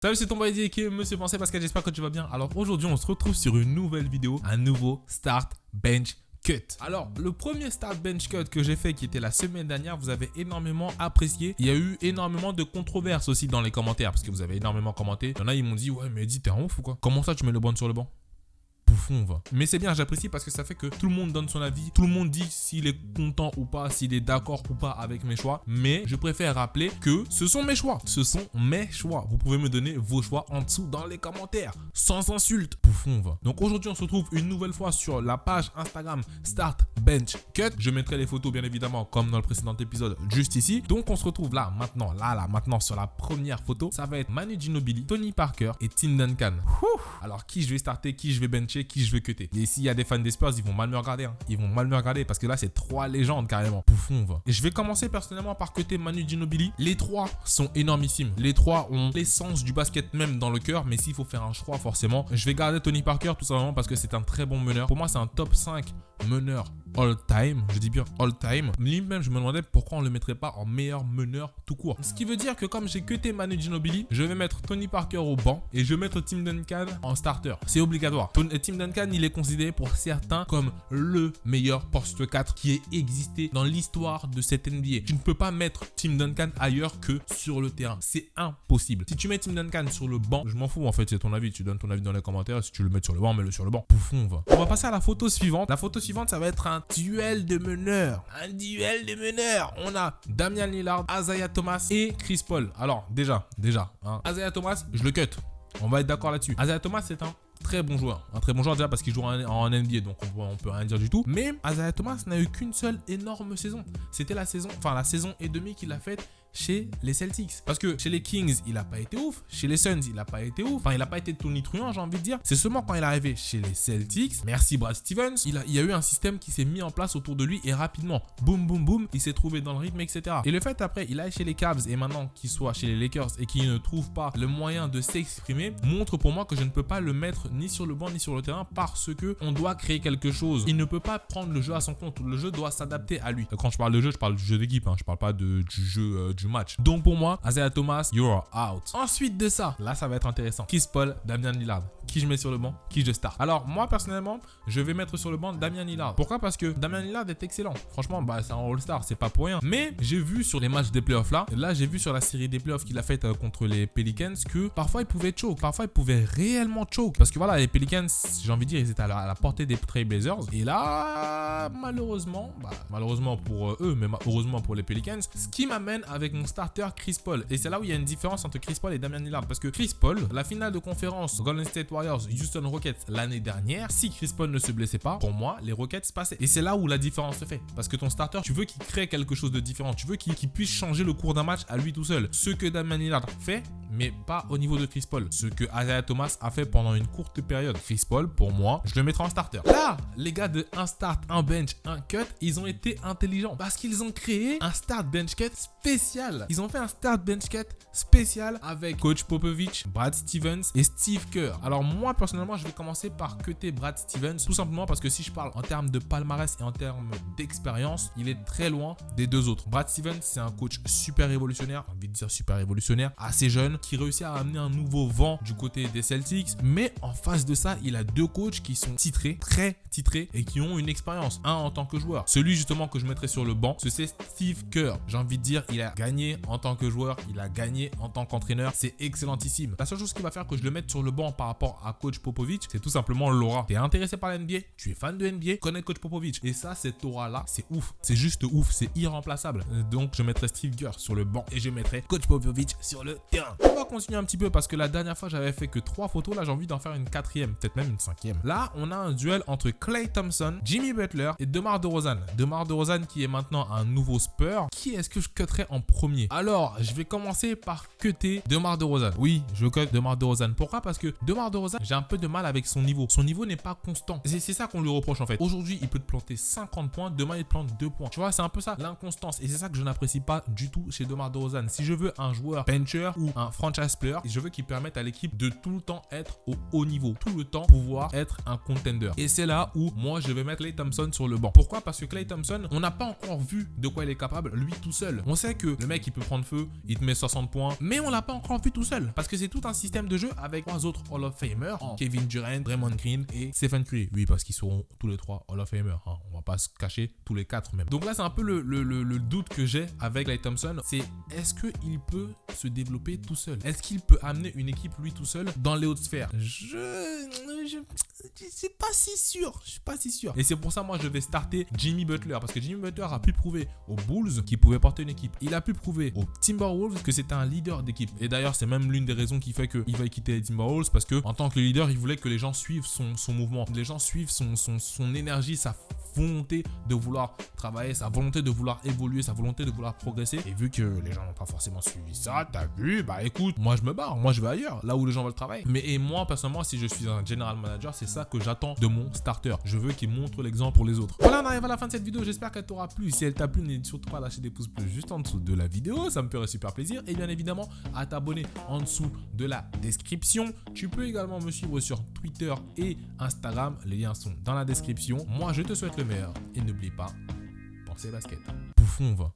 Salut, c'est ton boy qui Monsieur Pensée Pascal, j'espère que tu vas bien. Alors aujourd'hui on se retrouve sur une nouvelle vidéo, un nouveau Start Bench Cut. Alors le premier Start Bench Cut que j'ai fait qui était la semaine dernière, vous avez énormément apprécié. Il y a eu énormément de controverses aussi dans les commentaires parce que vous avez énormément commenté. Il y en a ils m'ont dit ouais mais dis t'es un ouf ou quoi? Comment ça tu mets le banc sur le banc? Mais c'est bien, j'apprécie parce que ça fait que tout le monde donne son avis, tout le monde dit s'il est content ou pas, s'il est d'accord ou pas avec mes choix, mais je préfère rappeler que ce sont mes choix, vous pouvez me donner vos choix en dessous dans les commentaires, sans insulte. Donc aujourd'hui on se retrouve une nouvelle fois sur la page Instagram Start Bench Cut, je mettrai les photos bien évidemment comme dans le précédent épisode juste ici. Donc on se retrouve là maintenant sur la première photo, ça va être Manu Ginobili, Tony Parker et Tim Duncan. Alors qui je vais starter, qui je vais bencher, qui je veux cutter. Et s'il y a des fans des Spurs, ils vont mal me regarder. Ils vont mal me regarder parce que là, c'est trois légendes carrément. Et je vais commencer personnellement par cutter Manu Ginobili. Les trois sont énormissimes. Les trois ont l'essence du basket même dans le cœur. Mais s'il faut faire un choix, forcément, je vais garder Tony Parker tout simplement parce que c'est un très bon meneur. Pour moi, c'est un top 5 meneur all time. Je dis bien all time. Lui-même, je me demandais pourquoi on le mettrait pas en meilleur meneur tout court. Ce qui veut dire que comme j'ai cuté Manu Ginobili, je vais mettre Tony Parker au banc et je vais mettre Tim Duncan en starter. C'est obligatoire. Tim Duncan, il est considéré pour certains comme le meilleur poste 4 qui ait existé dans l'histoire de cette NBA. Tu ne peux pas mettre Tim Duncan ailleurs que sur le terrain. C'est impossible. Si tu mets Tim Duncan sur le banc, je m'en fous en fait, c'est ton avis. Tu donnes ton avis dans les commentaires. Si tu le mets sur le banc, mets-le sur le banc. On va passer à la photo suivante. La photo suivante, ça va être un duel de meneurs. On a Damian Lillard, Isaiah Thomas et Chris Paul. Alors déjà, Isaiah Thomas, je le cut. On va être d'accord là-dessus. Isaiah Thomas, c'est un très bon joueur. Un très bon joueur déjà parce qu'il joue en NBA, donc on peut rien dire du tout. Mais Isaiah Thomas n'a eu qu'une seule énorme saison. C'était la saison et demie qu'il a faite chez les Celtics. Parce que chez les Kings, il n'a pas été ouf. Chez les Suns, il n'a pas été ouf. Enfin, il n'a pas été tonitruant, j'ai envie de dire. C'est seulement quand il est arrivé chez les Celtics, merci Brad Stevens, il y a eu un système qui s'est mis en place autour de lui et rapidement, boum, boum, boum, il s'est trouvé dans le rythme, etc. Et le fait après, il aille chez les Cavs et maintenant qu'il soit chez les Lakers et qu'il ne trouve pas le moyen de s'exprimer, montre pour moi que je ne peux pas le mettre ni sur le banc ni sur le terrain parce que on doit créer quelque chose. Il ne peut pas prendre le jeu à son compte. Le jeu doit s'adapter à lui. Quand je parle de jeu, je parle du jeu d'équipe. Je parle pas du jeu du match. Donc pour moi, Isaiah Thomas, you're out. Ensuite de ça, là ça va être intéressant. Chris Paul, Damian Lillard. Qui je mets sur le banc, qui je start. Alors moi personnellement, je vais mettre sur le banc Damian Lillard. Pourquoi? Parce que Damian Lillard est excellent. Franchement, c'est un All-Star, c'est pas pour rien. Mais j'ai vu sur les matchs des playoffs là j'ai vu sur la série des playoffs qu'il a faite contre les Pelicans que parfois il pouvait choke, parfois il pouvait réellement choke. Parce que voilà, les Pelicans, j'ai envie de dire, ils étaient à la portée des Trailblazers. Et là, malheureusement pour eux, mais heureusement pour les Pelicans, ce qui m'amène avec mon starter Chris Paul. Et c'est là où il y a une différence entre Chris Paul et Damian Lillard. Parce que Chris Paul, la finale de conférence Golden State Warriors, Houston Rockets l'année dernière, si Chris Paul ne se blessait pas, pour moi, les Rockets passaient. Et c'est là où la différence se fait. Parce que ton starter, tu veux qu'il crée quelque chose de différent. Tu veux qu'il puisse changer le cours d'un match à lui tout seul. Ce que Damian Lillard fait, mais pas au niveau de Chris Paul. Ce que Isaiah Thomas a fait pendant une courte période. Chris Paul, pour moi, je le mettrai en starter. Là, les gars de un start, un bench, un cut, ils ont été intelligents. Parce qu'ils ont créé un start bench cut spécial. Ils ont fait un start bench cut spécial avec Coach Popovich, Brad Stevens et Steve Kerr. Alors moi, personnellement, je vais commencer par cutter Brad Stevens. Tout simplement parce que si je parle en termes de palmarès et en termes d'expérience, il est très loin des deux autres. Brad Stevens, c'est un coach super révolutionnaire. J'ai envie de dire super révolutionnaire, assez jeune, qui réussit à amener un nouveau vent du côté des Celtics. Mais en face de ça, il a deux coachs qui sont titrés, très titrés et qui ont une expérience. Un en tant que joueur. Celui justement que je mettrai sur le banc, c'est Steve Kerr. J'ai envie de dire, il a gagné en tant que joueur, il a gagné en tant qu'entraîneur. C'est excellentissime. La seule chose qui va faire que je le mette sur le banc par rapport à Coach Popovich, c'est tout simplement l'aura. T'es intéressé par la NBA, tu es fan de NBA, connais Coach Popovich. Et ça, cette aura-là, c'est ouf. C'est juste ouf, c'est irremplaçable. Donc, je mettrai Steve Kerr sur le banc et je mettrai Coach Popovich sur le terrain. On va continuer un petit peu parce que la dernière fois, j'avais fait que 3 photos. Là, j'ai envie d'en faire une 4e, peut-être même une 5e. Là, on a un duel entre Klay Thompson, Jimmy Butler et DeMar DeRozan. DeMar DeRozan qui est maintenant un nouveau Spur. Qui est-ce que je cutterai en premier? Alors, je vais commencer par cutter DeMar DeRozan. Oui, je cut DeMar DeRozan. Pourquoi? Parce que DeMar DeRozan, j'ai un peu de mal avec son niveau. Son niveau n'est pas constant. C'est ça qu'on lui reproche en fait. Aujourd'hui, il peut te planter 50 points. Demain, il te plante 2 points. Tu vois, c'est un peu ça, l'inconstance. Et c'est ça que je n'apprécie pas du tout chez DeMar DeRozan. Si je veux un joueur bencher ou un franchise player, je veux qu'il permette à l'équipe de tout le temps être au haut niveau. Tout le temps pouvoir être un contender. Et c'est là où moi, je vais mettre Klay Thompson sur le banc. Pourquoi? Parce que Klay Thompson, on n'a pas encore vu de quoi il est capable lui tout seul. On sait que le mec il peut prendre feu, il te met 60 points, mais on l'a pas encore vu tout seul parce que c'est tout un système de jeu avec 3 autres Hall of Famers, Kevin Durant, Draymond Green et Stephen Curry. Oui, parce qu'ils seront tous les 3 Hall of Famers, hein. On va pas se cacher, tous les 4 même. Donc là c'est un peu le doute que j'ai avec Klay Thompson, c'est est-ce qu'il peut se développer tout seul? Est-ce qu'il peut amener une équipe lui tout seul dans les hautes sphères? Je suis pas si sûr. Je suis pas si sûr. Et c'est pour ça moi je vais starter Jimmy Butler parce que Jimmy Butler a pu prouver aux Bulls qu'il pouvait porter une équipe. Il a pu prouver aux Timberwolves que c'était un leader d'équipe. Et d'ailleurs c'est même l'une des raisons qui fait qu'il va quitter les Timberwolves parce que en tant que leader il voulait que les gens suivent son mouvement. Les gens suivent son énergie, sa volonté de vouloir travailler, sa volonté de vouloir évoluer, sa volonté de vouloir progresser. Et vu que les gens n'ont pas forcément suivi ça, t'as vu, bah écoute, moi je me barre, moi je vais ailleurs, là où les gens veulent travailler. Mais moi personnellement, si je suis un general manager, c'est ça que j'attends de mon starter. Je veux qu'il montre l'exemple pour les autres. Voilà, on arrive à la fin de cette vidéo, j'espère qu'elle t'aura plu. Si elle t'a plu, n'hésite surtout pas à lâcher des pouces bleus juste en dessous de la vidéo, ça me ferait super plaisir. Et bien évidemment, à t'abonner en dessous de la description. Tu peux également me suivre sur Twitter et Instagram, les liens sont dans la description. Moi, je te souhaite le meilleur et n'oublie pas, pensez basket. Poufon va.